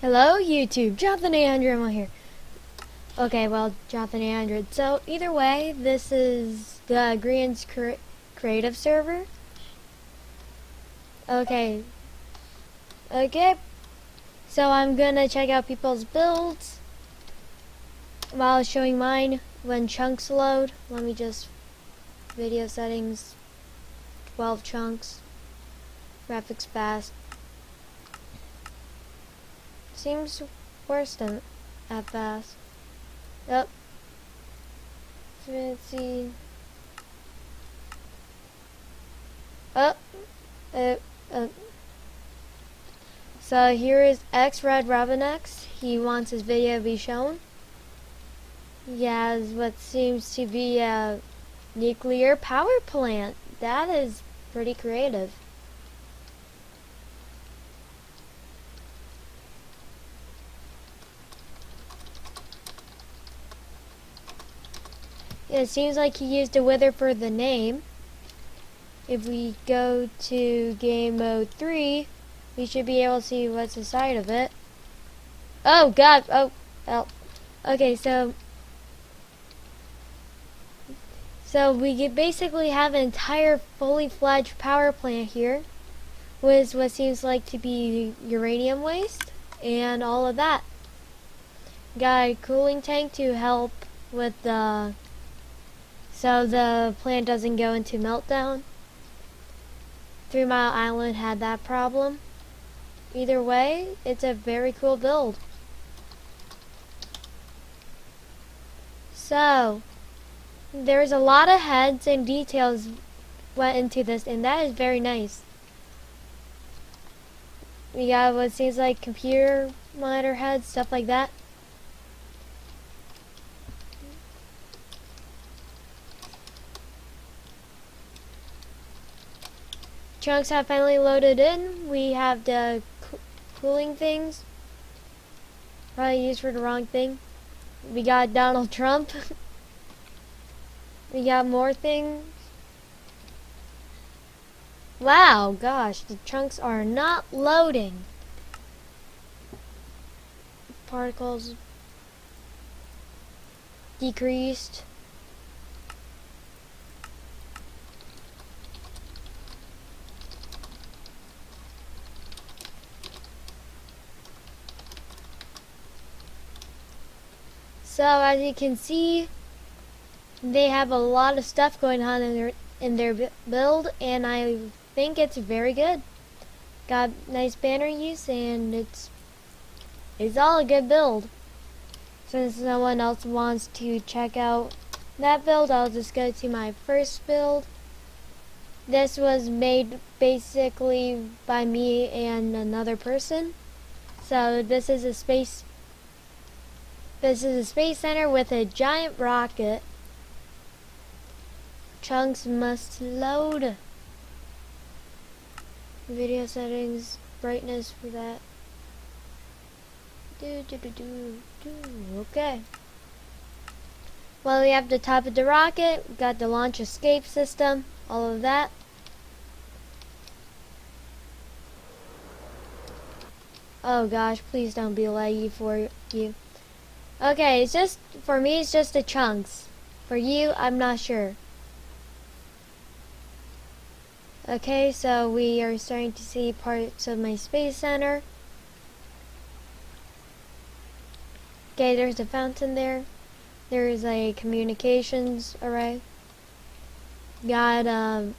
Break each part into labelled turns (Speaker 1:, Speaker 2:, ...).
Speaker 1: Hello YouTube, Jonathan800 here. Okay, well, Jonathan800. So either way, this is the Grians creative server. Okay. So I'm gonna check out people's builds while showing mine when chunks load. Let me just video settings, 12 chunks, graphics fast. Seems worse than at fast. Yep. Let's see. So here is XRedRobinX. He wants his video to be shown. He has what seems to be a nuclear power plant. That is pretty creative. It seems like he used a wither for the name. If we go to game mode 3, we should be able to see what's inside of it. Oh god, okay, so we basically have an entire fully fledged power plant here with what seems like to be uranium waste and all of that. Got a cooling tank to help with so the plant doesn't go into meltdown. 3 Mile Island had that problem. Either way, it's a very cool build. So, there's a lot of heads and details went into this, and that is very nice. We got what seems like computer monitor heads, stuff like that. Chunks have finally loaded in. We have the cooling things. Probably used for the wrong thing. We got Donald Trump. We got more things. Wow, gosh, the chunks are not loading. Particles decreased. So as you can see, they have a lot of stuff going on in their build, and I think it's very good. Got nice banner use, and it's all a good build. Since no one else wants to check out that build, I'll just go to my first build. This was made basically by me and another person. So this is a space center with a giant rocket. Chunks must load. Video settings, brightness for that. Okay. Well, we have the top of the rocket, we got the launch escape system, all of that. Oh gosh, please don't be laggy for you. Okay, it's just, for me it's just the chunks. For you, I'm not sure. Okay, so we are starting to see parts of my space center. Okay, there's a fountain there. There's a communications array. Got a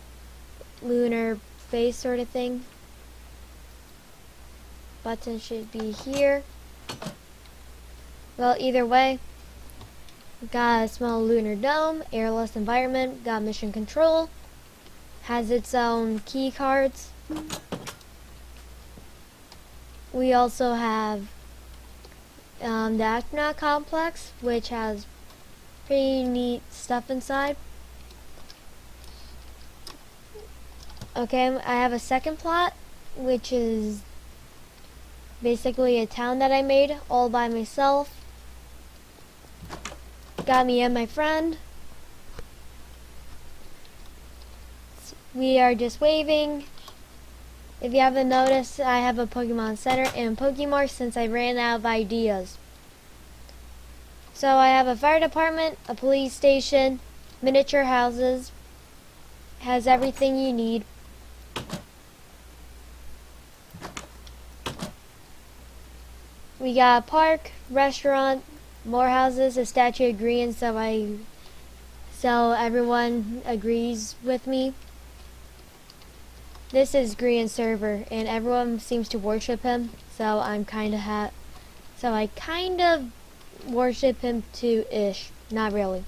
Speaker 1: lunar face sort of thing. Button should be here. Well, either way, got a small lunar dome, airless environment, got mission control, has its own key cards. We also have the astronaut complex, which has pretty neat stuff inside. Okay, I have a second plot, which is basically a town that I made all by myself. Got me and my friend. We are just waving. If you haven't noticed, I have a Pokemon Center and Pokemon since I ran out of ideas. So I have a fire department, a police station, miniature houses, has everything you need. We got a park, restaurant, more houses, a statue of Grians, so everyone agrees with me. This is Grian server, and everyone seems to worship him. So I kind of worship him too ish, not really,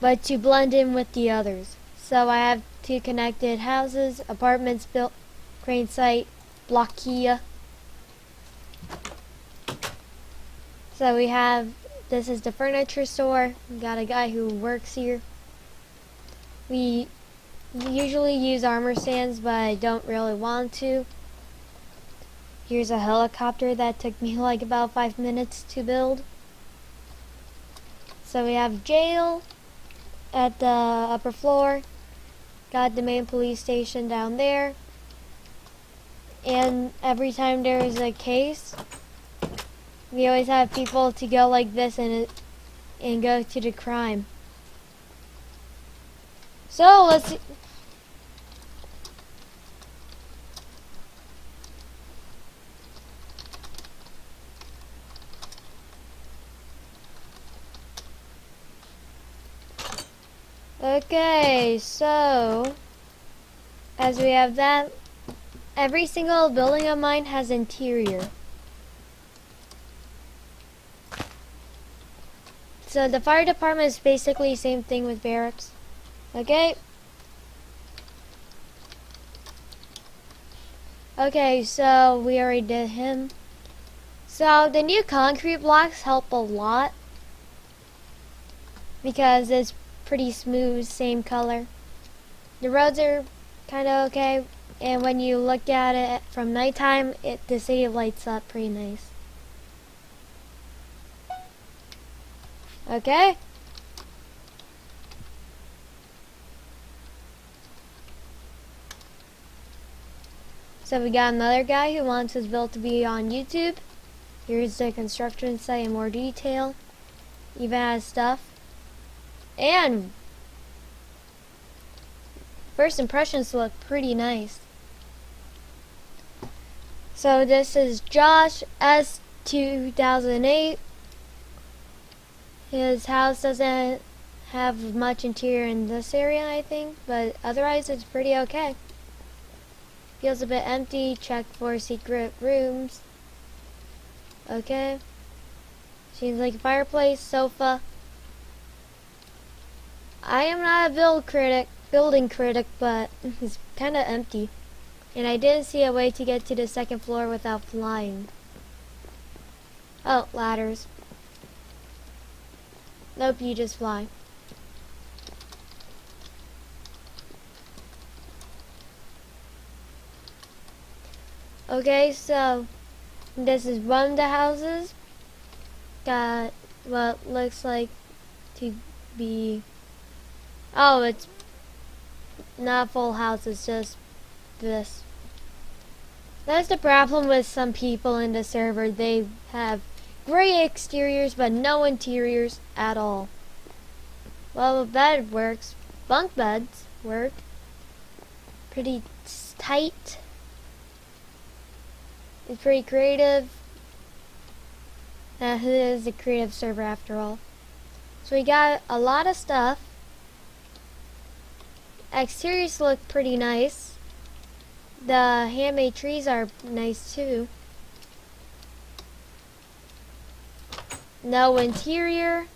Speaker 1: but to blend in with the others. So I have two connected houses, apartments built, crane site, blockia. So we have, this is the furniture store. We got a guy who works here. We usually use armor stands, but I don't really want to. Here's a helicopter that took me like about 5 minutes to build. So we have jail at the upper floor. Got the main police station down there. And every time there's a case, we always have people to go like this and go to the crime. So let's see. Okay, so as we have that, every single building of mine has interior. So the fire department is basically the same thing with barracks. Okay. Okay, so we already did him. So the new concrete blocks help a lot because it's pretty smooth, same color. The roads are kind of okay, and when you look at it from nighttime, the city lights up pretty nice. Okay. So we got another guy who wants his build to be on YouTube. Here's the construction site in more detail. Even has stuff. And first impressions look pretty nice. So this is Josh S 2008. His house doesn't have much interior in this area, I think, but otherwise it's pretty okay. Feels a bit empty. Check for secret rooms. Okay. Seems like a fireplace, sofa. I am not a building critic, but it's kind of empty. And I didn't see a way to get to the second floor without flying. Oh, ladders. Nope, you just fly. Okay, so this is one of the houses. Got what looks like to be... Oh, it's not full house, it's just this. That's the problem with some people in the server. They have great exteriors but no interiors at all. Well, the bed works. Bunk beds work. Pretty tight. It's pretty creative. It is a creative server after all. So we got a lot of stuff. Exteriors look pretty nice. The handmade trees are nice too. No interior.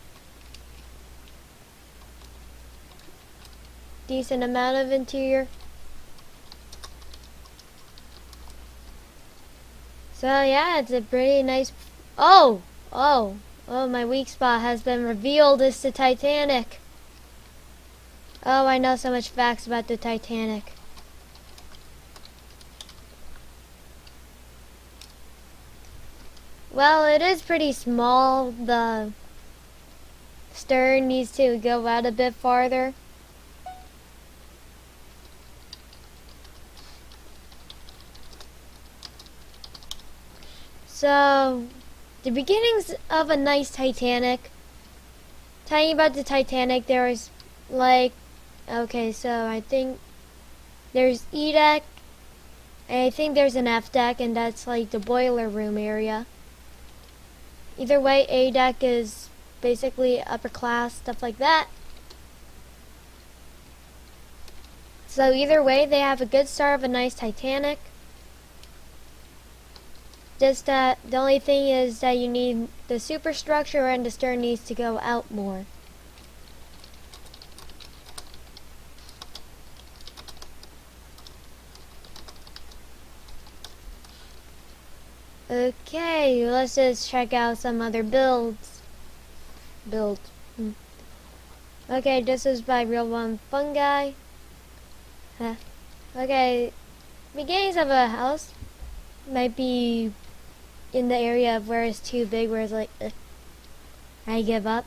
Speaker 1: Decent amount of interior. So yeah, it's a pretty nice... Oh, my weak spot has been revealed. It's the Titanic. Oh, I know so much facts about the Titanic. Well, it is pretty small. The stern needs to go out a bit farther. So, the beginnings of a nice Titanic. Telling you about the Titanic, there was like, okay, so I think there's E deck, and I think there's an F deck, and that's like the boiler room area. Either way, A deck is basically upper class, stuff like that. So either way, they have a good start of a nice Titanic. Just that the only thing is that you need the superstructure, and the stern needs to go out more. Okay, let's just check out some other builds. Okay, this is by Real One Fungi. Okay, beginnings of a house might be in the area of where it's too big, where it's like, I give up.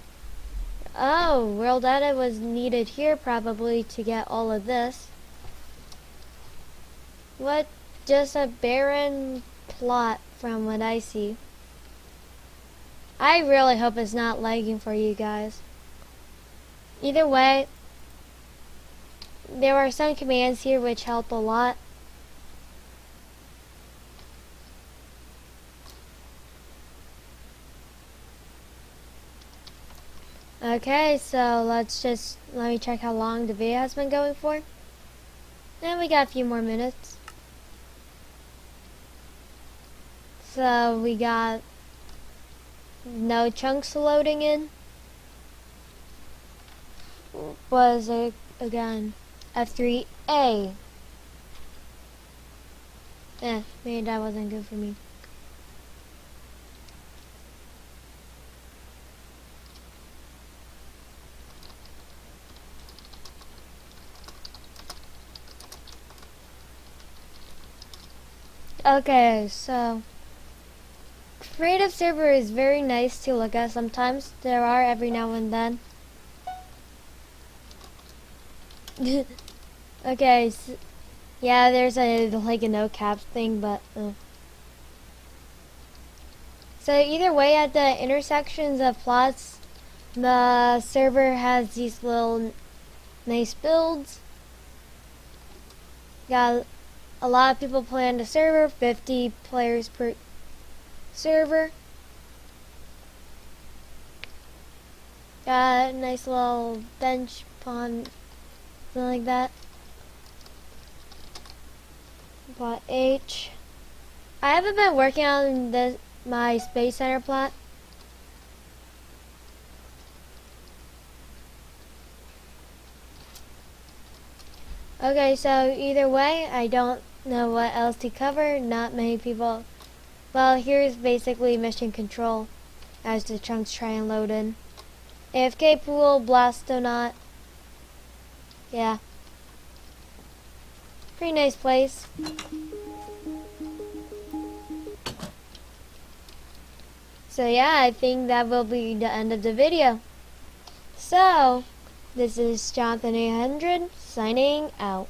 Speaker 1: Oh, world data was needed here probably to get all of this. What? Just a barren plot from what I see. I really hope it's not lagging for you guys. Either way, there are some commands here which help a lot. Okay, so let me check how long the video has been going for. And we got a few more minutes. So we got no chunks loading in. Was it again F3A? Maybe that wasn't good for me. Okay, so creative server is very nice to look at sometimes. There are every now and then. Okay, so, yeah, there's like a no caps thing, but so either way, at the intersections of plots, the server has these little nice builds. Got a lot of people play on the server, 50 players per server. Got a nice little bench pond, something like that. Plot H. I haven't been working on my Space Center plot. Okay, so either way, I don't know what else to cover. Not many people. Well, here's basically mission control as the chunks try and load in. AFK pool, Blastonaut. Yeah. Pretty nice place. So yeah, I think that will be the end of the video. So, this is Jonathan 800 signing out.